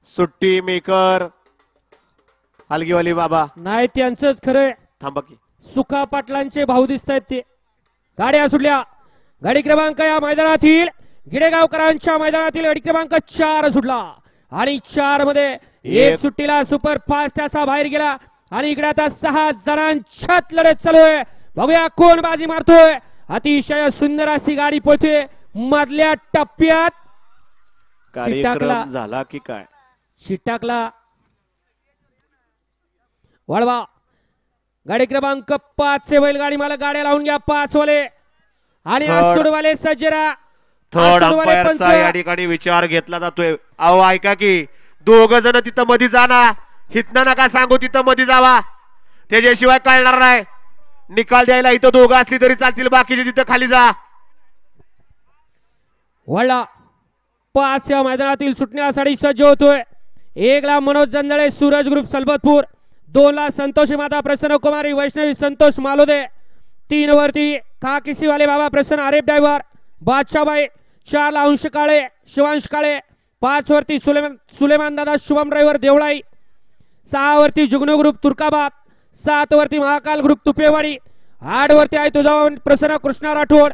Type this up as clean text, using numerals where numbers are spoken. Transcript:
सुट्टी मेकर हलगीवाली बाबा नाही त्यांचंच खरंय. थांबा की सुखा पाटलांचे भाऊ दिसत आहेत ते. गाड्या सुटल्या. गाडी क्रमांक या मैदानातील गिडेगावकरांच्या मैदानातील गाडी क्रमांक 4 सुटला आणि 4 मध्ये एक सुट्टीला सुपर फास्ट असा बाहेर गेला आणि इकडे आता 6 जणांच्यात लढत चालू आहे. बघूया कोण बाजी मारतोय. अतिशय सुंदर अशी गाडी पळते. मधल्या टप्प्यात कार्यक्रम झाला की काय शिटाकला वळवा. गाडी क्रमांक 5 चे बैलगाडी मला गाड्या लावून घ्या 5 वाले आणि आसुडवाले सज्जरा. थर्ड अंपायरचा या ठिकाणी विचार घेतला जातोय. अहो ऐका की दोघ जण तिथं मध्ये जाना हितनं नका सांगू तिथं मध्ये जावा त्याच्याशिवाय कळणार नाही. निकाल द्यायला इथं दोघं असली तरी चालतील बाकीचे तिथं खाली जा. वळला 5 या मैदानातील सुटण्यासाठी सज्ज होतोय. 1 ला मनोज जंजळे सूरज ग्रुप सलबतपूर. 2 ला संतोषी माता प्रसन्न कुमारी वैष्णवी संतोष मालोदे. 3 वरती काकीसी वाले बाबा प्रसन्न आरेफ ड्रायव्हर बादशाहबाई. 4 ला अंश काळे शिवांश काळे. 5 वरती सुलेमान दादा शुभम ड्रायव्हर देवळाई. 6 वरती जुगनू ग्रुप तुर्काबाद. 7 वरती महाकाल ग्रुप तुपेवाडी. 8 वरती आहे तुझा प्रसन्न कृष्णा राठोड.